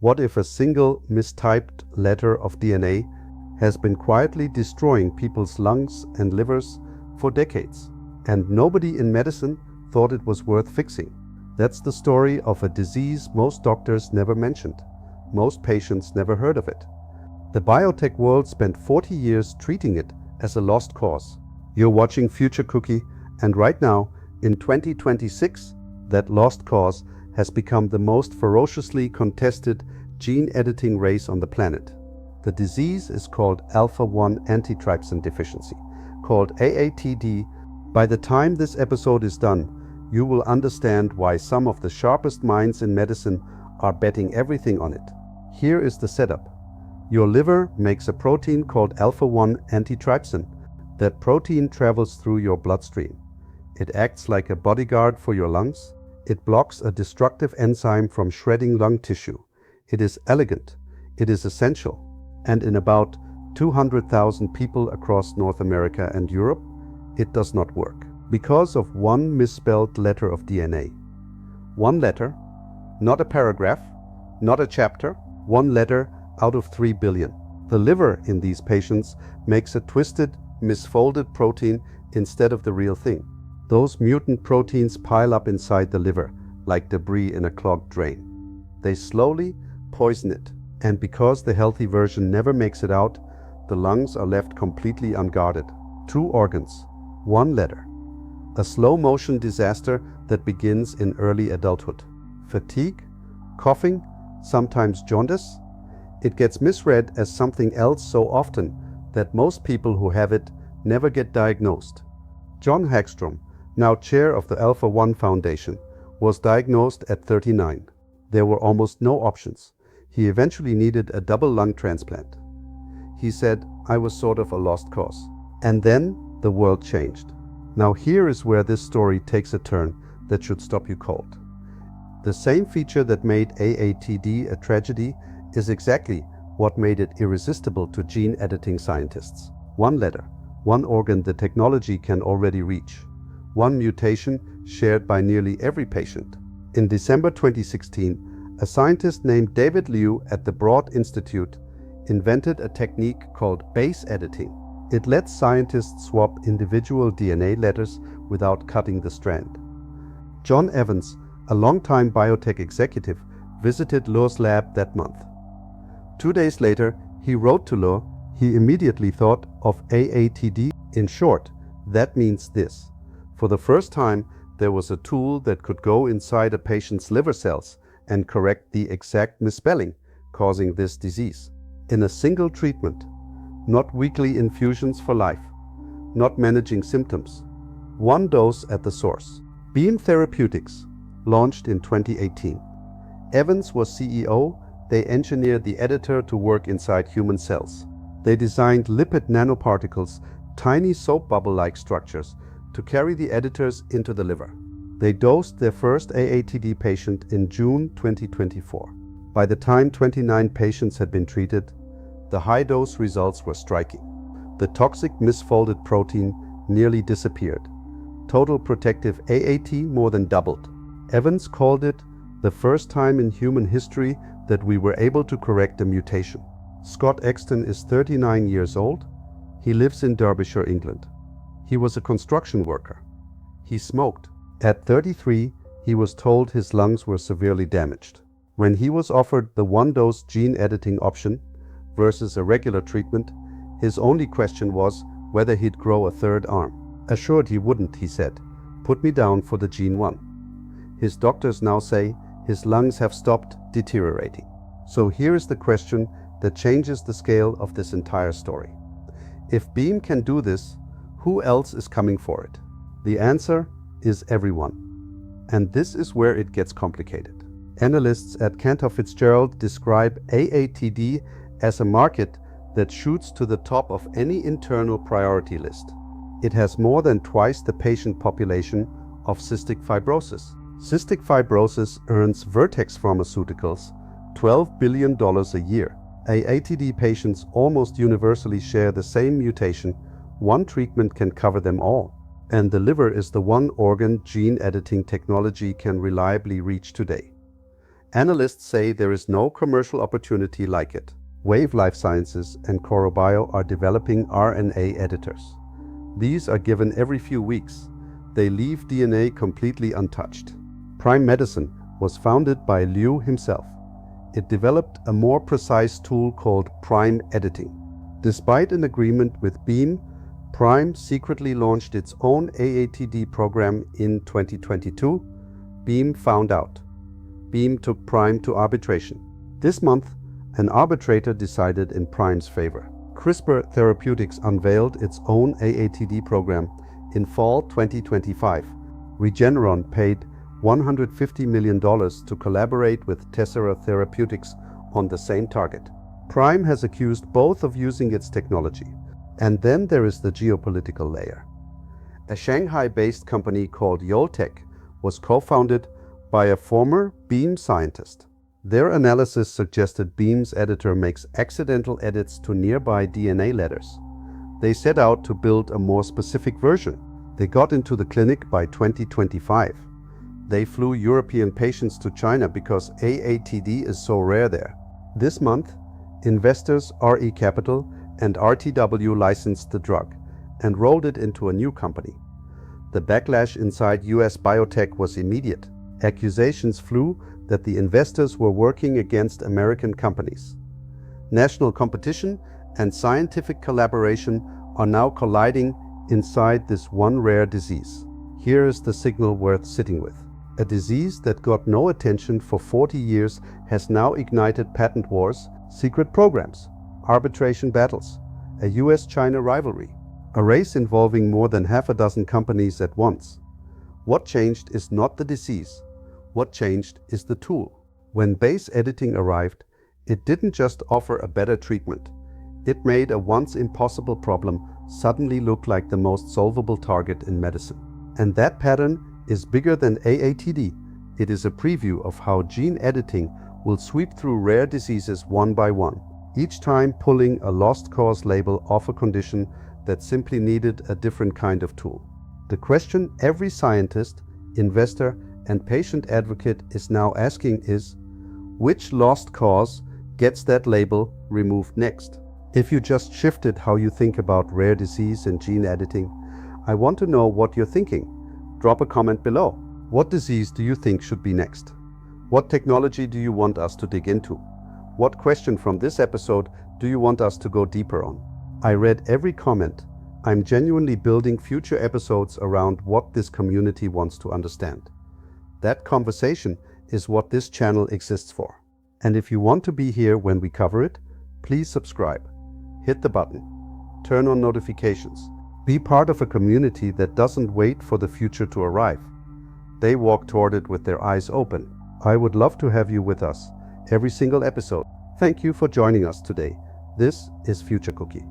What if a single mistyped letter of DNA has been quietly destroying people's lungs and livers for decades, and nobody in medicine thought it was worth fixing? That's the story of a disease most doctors never mentioned. Most patients never heard of it. The biotech world spent 40 years treating it as a lost cause. You're watching Future Cookie, and right now, in 2026, that lost cause has become the most ferociously contested gene editing race on the planet. The disease is called alpha-1 antitrypsin deficiency, called AATD. By the time this episode is done, you will understand why some of the sharpest minds in medicine are betting everything on it. Here is the setup. Your liver makes a protein called alpha-1 antitrypsin. That protein travels through your bloodstream. It acts like a bodyguard for your lungs. It blocks a destructive enzyme from shredding lung tissue. It is elegant. It is essential. And in about 200,000 people across North America and Europe, it does not work. Because of one misspelled letter of DNA. One letter, not a paragraph, not a chapter, one letter out of 3 billion. The liver in these patients makes a twisted, misfolded protein instead of the real thing. Those mutant proteins pile up inside the liver like debris in a clogged drain. They slowly poison it, and because the healthy version never makes it out, the lungs are left completely unguarded. 2 organs, 1 letter. A slow-motion disaster that begins in early adulthood. Fatigue, coughing, sometimes jaundice. It gets misread as something else so often that most people who have it never get diagnosed. John Hagstrom, now chair of the Alpha-1 Foundation, was diagnosed at 39. There were almost no options. He eventually needed a double lung transplant. He said, "I was sort of a lost cause." And then the world changed. Now here is where this story takes a turn that should stop you cold. The same feature that made AATD a tragedy is exactly what made it irresistible to gene editing scientists. 1 letter, 1 organ the technology can already reach. 1 mutation shared by nearly every patient. In December 2016, a scientist named David Liu at the Broad Institute invented a technique called base editing. It lets scientists swap individual DNA letters without cutting the strand. John Evans, a longtime biotech executive, visited Liu's lab that month. 2 days later, he wrote to Liu. He immediately thought of AATD. In short, that means this. For the first time, there was a tool that could go inside a patient's liver cells and correct the exact misspelling causing this disease. In a single treatment, not weekly infusions for life, not managing symptoms. 1 dose at the source. Beam Therapeutics, launched in 2018. Evans was CEO. They engineered the editor to work inside human cells. They designed lipid nanoparticles, tiny soap bubble-like structures, to carry the editors into the liver. They dosed their first AATD patient in June 2024. By the time 29 patients had been treated, the high-dose results were striking. The toxic misfolded protein nearly disappeared. Total protective AAT more than doubled. Evans called it the first time in human history that we were able to correct a mutation. Scott Exton is 39 years old. He lives in Derbyshire, England. He was a construction worker. He smoked. At 33, he was told his lungs were severely damaged. When he was offered the 1-dose gene editing option versus a regular treatment, his only question was whether he'd grow a 3rd arm. Assured he wouldn't, he said, "Put me down for the gene 1." His doctors now say his lungs have stopped deteriorating. So here is the question that changes the scale of this entire story. If Beam can do this, who else is coming for it? The answer is everyone. And this is where it gets complicated. Analysts at Cantor Fitzgerald describe AATD as a market that shoots to the top of any internal priority list. It has more than twice the patient population of cystic fibrosis. Cystic fibrosis earns Vertex Pharmaceuticals $12 billion a year. AATD patients almost universally share the same mutation. 1 treatment can cover them all. And the liver is the 1 organ gene editing technology can reliably reach today. Analysts say there is no commercial opportunity like it. Wave Life Sciences and CoroBio are developing RNA editors. These are given every few weeks. They leave DNA completely untouched. Prime Medicine was founded by Liu himself. It developed a more precise tool called prime editing. Despite an agreement with Beam, Prime secretly launched its own AATD program in 2022. Beam found out. Beam took Prime to arbitration. This month, an arbitrator decided in Prime's favor. CRISPR Therapeutics unveiled its own AATD program in fall 2025. Regeneron paid $150 million to collaborate with Tessera Therapeutics on the same target. Prime has accused both of using its technology. And then there is the geopolitical layer. A Shanghai-based company called Yoltech was co-founded by a former Beam scientist. Their analysis suggested Beam's editor makes accidental edits to nearby DNA letters. They set out to build a more specific version. They got into the clinic by 2025. They flew European patients to China because AATD is so rare there. This month, investors RE Capital and RTW licensed the drug and rolled it into a new company. The backlash inside US biotech was immediate. Accusations flew that the investors were working against American companies. National competition and scientific collaboration are now colliding inside this one rare disease. Here is the signal worth sitting with. A disease that got no attention for 40 years has now ignited patent wars, secret programs, arbitration battles, a US-China rivalry, a race involving more than half a dozen companies at once. What changed is not the disease. What changed is the tool. When base editing arrived, it didn't just offer a better treatment. It made a once impossible problem suddenly look like the most solvable target in medicine. And that pattern is bigger than AATD. It is a preview of how gene editing will sweep through rare diseases one by one, each time pulling a lost cause label off a condition that simply needed a different kind of tool. The question every scientist, investor, and patient advocate is now asking is, which lost cause gets that label removed next? If you just shifted how you think about rare disease and gene editing, I want to know what you're thinking. Drop a comment below. What disease do you think should be next? What technology do you want us to dig into? What question from this episode do you want us to go deeper on? I read every comment. I'm genuinely building future episodes around what this community wants to understand. That conversation is what this channel exists for. And if you want to be here when we cover it, please subscribe. Hit the button. Turn on notifications. Be part of a community that doesn't wait for the future to arrive. They walk toward it with their eyes open. I would love to have you with us every single episode. Thank you for joining us today. This is Future Cookie.